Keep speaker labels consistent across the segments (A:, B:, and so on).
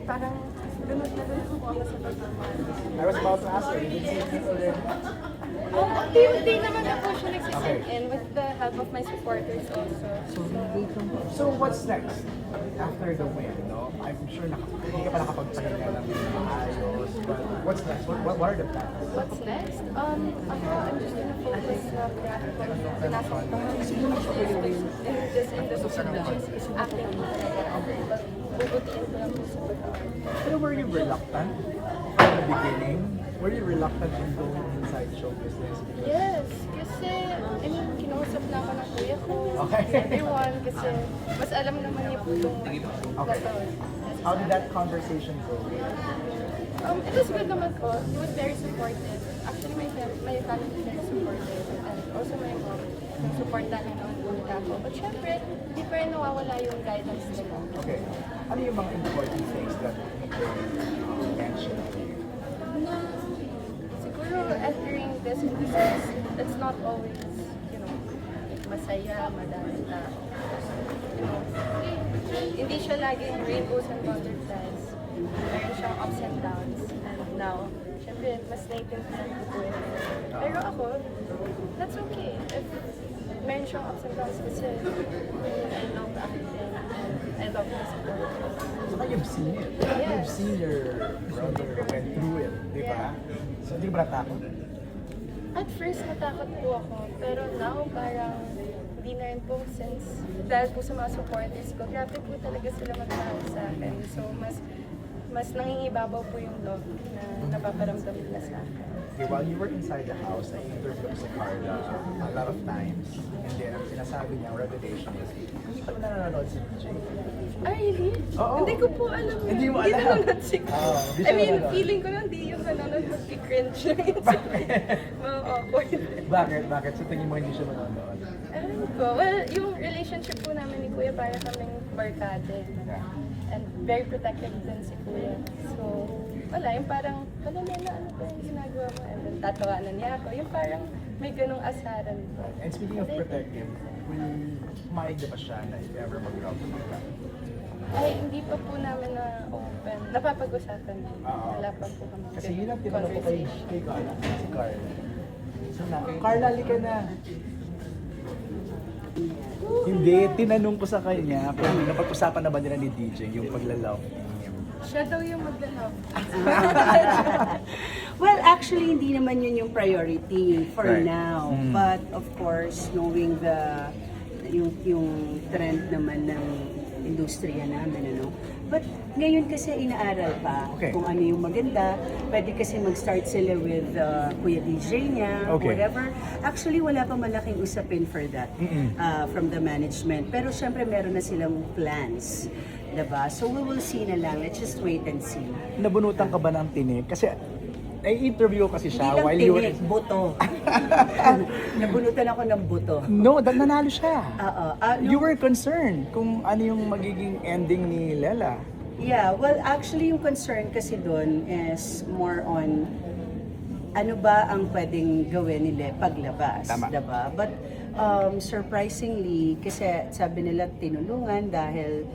A: parang lunod na lunod po ako sa pagmamahal.
B: I was about to ask you, did you see already?
A: Unti-unti naman na po siya nagsisink in with the help of my supporters also.
B: So what's next after the win? No, I'm sure hindi ka pa nakapagpahinga ng maayos. But what's next? What are the plans?
A: What's next? I'm just gonna focus na pinasok ko in this industry, which is acting. Bubutihin ko lang po sa pagkakaroon.
B: Pero were you reluctant from the beginning? Were you reluctant in going inside show business?
A: Yes, kasi kinausap na ako ng kuya ko,
B: Okay.
A: everyone, kasi mas alam naman niya po yung background.
B: How did that conversation go?
A: It was good naman po. He was very supportive. Actually, my family is very supportive. And also my mom, supportan na naman po nila ako. But syempre, hindi pa rin nawawala yung guidance nila.
B: Okay. Ano yung mga important things that you mentioned to you?
A: Na siguro entering this industry, it's not always, masaya, madami tao. Hindi siya laging rainbows and butterflies. Meron siyang ups and downs. And now, syempre, mas naiintindihan ko po yun. Pero ako, that's okay. If meron siyang ups and downs kasi I love acting and I love the support.
B: Saka you've seen it.
A: Yes.
B: You've seen your brother went through it, di ba? So hindi ka ba natakot?
A: At first, natakot po ako. Pero now, parang hindi na rin po since dahil po sa mga supporters ko, grabe po talaga sila magmahal sa akin. So, mas nangingibabaw po yung love na napaparamdam nila sa akin.
B: Okay, while you were inside the house, I interviewed ko si Carla a lot of times. And then, ang sinasabi niya, ang revelation is, hindi ko na nanonood si DJ.
A: Ah, really?
B: Oo.
A: Hindi ko po alam.
B: Hindi mo
A: Hindi
B: alam?
A: nanonood si
B: Oo, hindi
A: I
B: siya
A: mean,
B: nanonood.
A: feeling ko lang di yung nanonood mag-cringe lang yun sa mga awkward.
B: Bakit? Sa tingin mo hindi siya manonood?
A: Alam ko. Well, yung relationship po namin ni Kuya para kaming barkade. And very protective din si Kuya. So, wala, yung parang, wala na ano po yung ginagawa mo. And then, tatawanan niya ako. Yung parang may ganong asaran po.
B: And speaking of protective, pumayag na ba siya na if ever mag-love ka?
A: Ay, hindi pa po namin na open. Napapag-usapan. Wala pa po kami.
B: Kasi yun ang tinanong ko kay
A: conversation.
B: Carla, si Carla. So na, Carla, halika na. Hindi, tinanong ko sa kanya kung napag-usapan na ba nila ni DJ yung pagla-love niya.
A: Siya daw yung mag-love.
C: Well, actually, hindi naman yun yung priority for
B: Right.
C: now. But of course, knowing yung trend naman ng industriya namin, ano. But ngayon kasi inaaral pa kung ano yung maganda. Pwede kasi mag-start sila with Kuya DJ niya, whatever. Actually, wala pa malaking usapin for that from the management. Pero syempre, meron na silang plans. Diba? So we will see na lang. Let's just wait and see.
B: Nabunutan ka ba ng tinik? Kasi interview kasi siya
C: Hindi lang
B: while you were...
C: tinik, buto. Nabunutan ako ng buto.
B: No, nanalo siya.
C: No.
B: You were concerned kung ano yung magiging ending ni Lela.
C: Yeah, well actually yung concern kasi doon is more on ano ba ang pwedeng gawin nila paglabas,
B: Tama.
C: diba? But surprisingly, kasi sabi nila tinulungan dahil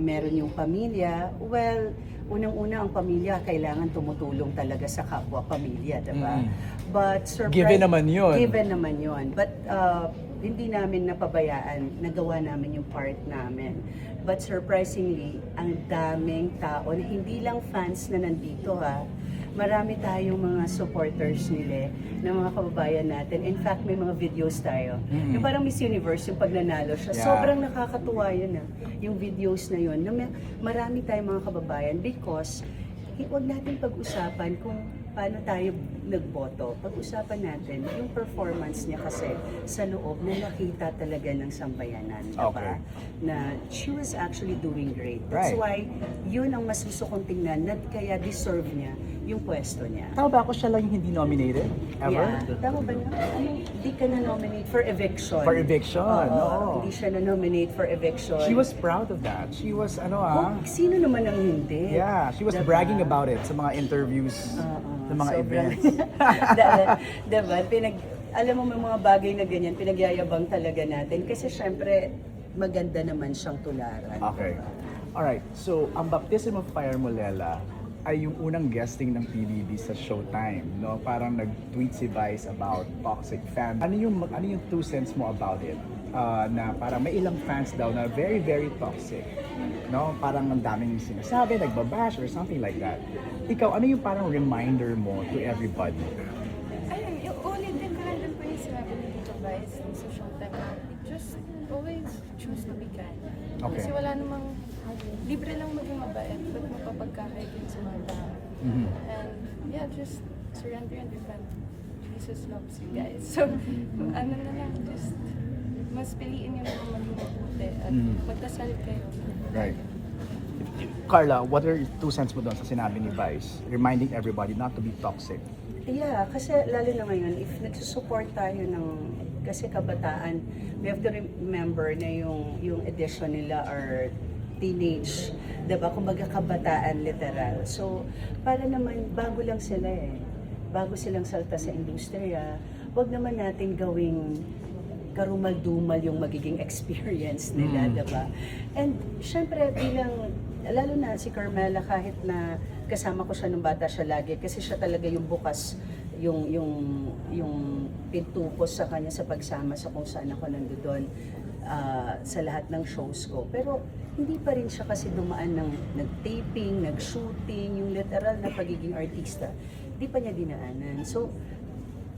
C: meron yung pamilya. Well, unang-una ang pamilya kailangan tumutulong talaga sa kapwa pamilya, diba? But
B: Given naman yun.
C: Given naman yun. But hindi namin napabayaan, nagawa namin yung part namin. But surprisingly, ang daming tao, na hindi lang fans na nandito marami tayong mga supporters nila ng mga kababayan natin. In fact, may mga videos tayo. Yung parang Miss Universe, yung pagnanalo siya.
B: Yeah.
C: Sobrang nakakatuwa yun yung videos na yun. Marami tayong mga kababayan because huwag natin pag-usapan kung paano tayo nagboto. Pag-usapan natin yung performance niya kasi sa loob na nakita talaga ng sambayanan. Diba? Na she was actually doing great. That's why yun ang mas gusto kong tingnan na kaya deserve niya yung pwesto niya.
B: Tama ba ako siya lang yung hindi nominated? Ever?
C: Yeah. Tama ba na? Hindi ka na-nominate for eviction.
B: For eviction, no.
C: Hindi siya na-nominate for eviction.
B: She was proud of that. She was,
C: Sino naman ang hindi?
B: Yeah, she was
C: Diba?
B: bragging about it sa mga interviews, sa mga events.
C: Diba? Alam mo, may mga bagay na ganyan, pinagyayabang talaga natin. Kasi syempre, maganda naman siyang tularan.
B: Okay. Alright, so ang Baptism of Fire mo, Lela, ay yung unang guesting ng PBB sa Showtime, no? Parang nag-tweet si Vice about toxic fans. Ano yung 2 cents mo about it? Na parang may ilang fans daw na very, very toxic, no? Parang ang daming sinasabi, nagbabash or something like that. Ikaw, ano yung parang reminder mo to everybody?
A: Ayun, yung ulitin ko lang din po yung sinabi ni Tito Vice sa Showtime na just always choose to be kind.
B: Okay.
A: Kasi wala namang, libre lang maging mabait, but mapapagkakait yun sa mga tao.
B: Mhm.
A: And yeah, just surrender and repent. Jesus loves you guys. So, ano na lang, just mas piliin yung mga maging mabuti at magdasal kayo.
B: Right. Carla, what are your 2 cents mo doon sa sinabi ni Vice? Reminding everybody not to be toxic.
C: Yeah, kasi lalo na ngayon, if nagsusupport tayo ng, kasi kabataan, we have to remember na yung edition nila are teenage, diba? Kumbaga kabataan literal. So, para naman, bago lang sila bago silang salta sa industriya, wag naman natin gawing karumal-dumal yung magiging experience nila, diba? And syempre bilang, lalo na si Carmela, kahit na kasama ko siya nung bata siya lagi, kasi siya talaga yung bukas, yung pinto ko sa kanya sa pagsama sa kung saan ako nandoon sa lahat ng shows ko. Pero hindi pa rin siya kasi dumaan ng nag-taping, nag-shooting, yung literal na pagiging artista. Hindi pa niya dinaanan. So,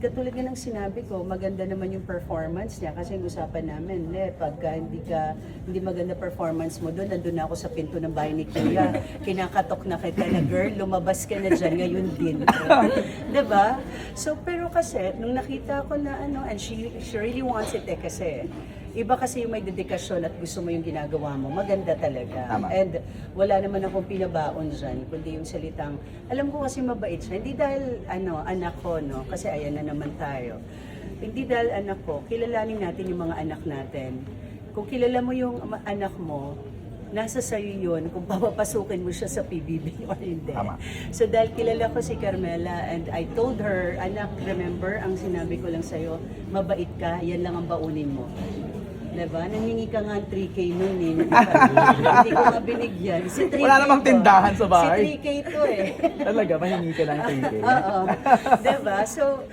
C: katulad nga ng sinabi ko, maganda naman yung performance niya kasi yung usapan namin, pagka hindi maganda performance mo doon, nandun na ako sa pinto ng bahay ni Kuya, kinakatok na kita na, girl, lumabas ka na dyan, ngayon din. Diba? So, pero kasi, nung nakita ko na and she really wants it kasi, iba kasi yung may dedikasyon at gusto mo yung ginagawa mo, maganda talaga.
B: Tama.
C: And wala naman akong pinabaon dyan, kundi yung salitang, alam ko kasi mabait siya, hindi dahil anak ko, no? Kasi ayan na naman tayo. Hindi dahil anak ko, kilalanin natin yung mga anak natin. Kung kilala mo yung anak mo, nasa sayo yun kung papapasukin mo siya sa PBB or hindi.
B: Tama.
C: So dahil kilala ko si Carmela and I told her, anak, remember, ang sinabi ko lang sa'yo, mabait ka, yan lang ang baunin mo. Diba? Nangingi ka nga ng 3K nun eh. Hindi ko nga binigyan. Si 3K
B: Wala namang
C: to.
B: tindahan sa bahay.
C: Si 3K to eh.
B: Talaga, mahingi ka lang 3K.
C: Oo. Diba? So,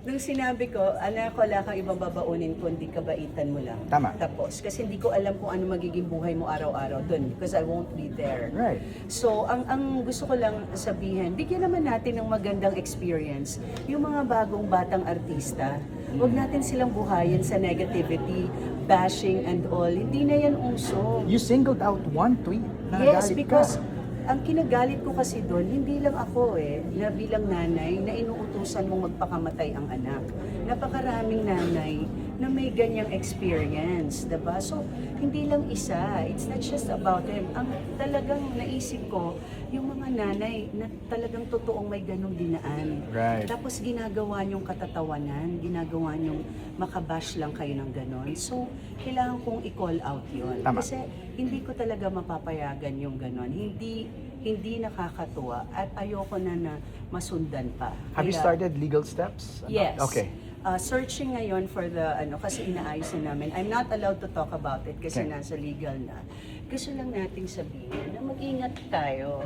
C: nung sinabi ko, anak, wala kang ibang babaunin kundi kabaitan mo lang.
B: Tama.
C: Tapos, kasi hindi ko alam kung ano magiging buhay mo araw-araw dun because I won't be there.
B: Right.
C: So, ang gusto ko lang sabihin, bigyan naman natin ng magandang experience yung mga bagong batang artista. Huwag natin silang buhayin sa negativity, bashing and all. Hindi na yan uso.
B: You singled out one tweet na
C: Yes,
B: nagalit
C: because
B: ka.
C: ang kinagalit ko kasi doon, hindi lang ako na bilang nanay na inuutusan mong magpakamatay ang anak. Napakaraming nanay na may ganyang experience, diba? So, hindi lang isa. It's not just about him. Ang talagang naisip ko, yung mga nanay na talagang totoong may ganong dinaan.
B: Right.
C: Tapos ginagawa niyong katatawanan, ginagawa niyong makabash lang kayo ng ganon. So, kailangan kong i-call out yun.
B: Tama.
C: Kasi hindi ko talaga mapapayagan yung ganon. Hindi nakakatuwa at ayoko na masundan pa.
B: Have you
C: Kaya-
B: started legal steps?
C: Yes.
B: Okay.
C: Searching ngayon for the kasi inaayos na namin. I'm not allowed to talk about it kasi
B: Okay.
C: nasa legal na. Gusto lang nating sabihin na mag-ingat tayo,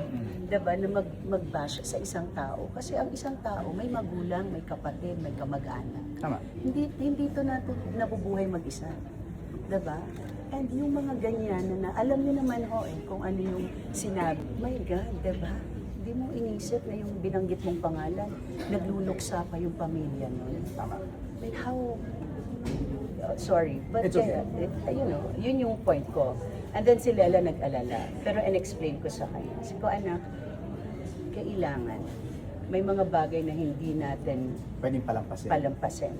C: diba, na mag-bash sa isang tao. Kasi ang isang tao may magulang, may kapatid, may kamag-anak.
B: Tama.
C: Hindi ito nabubuhay mag-isa. Diba? And yung mga ganyan na alam niyo naman kung ano yung sinabi. My God, diba? Hindi mo inisip na yung binanggit mong pangalan, nagluluksa pa yung pamilya nun.
B: Tama.
C: Like how, sorry, but
B: It's okay.
C: yun yung point ko. And then si Lela nag-alala, pero in-explain ko sa kanya. Sabi ko, anak, kailangan, may mga bagay na hindi natin
B: Pwedeng palampasin.
C: palampasin.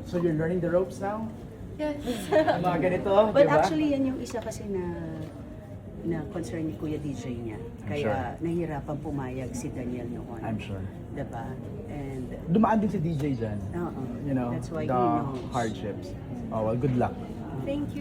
B: So you're learning the ropes now?
A: Yes.
B: Ang mga ganito,
C: But
B: di ba?
C: actually, yan yung isa kasi na concern ni Kuya DJ niya. Kaya nahirapan pumayag si Daniel noon.
B: I'm sure.
C: Diba? And,
B: Dumaan din si DJ dyan.
C: oo.
B: You know,
C: That's why
B: the
C: he knows.
B: hardships. Oh, well, good luck.
A: Thank you.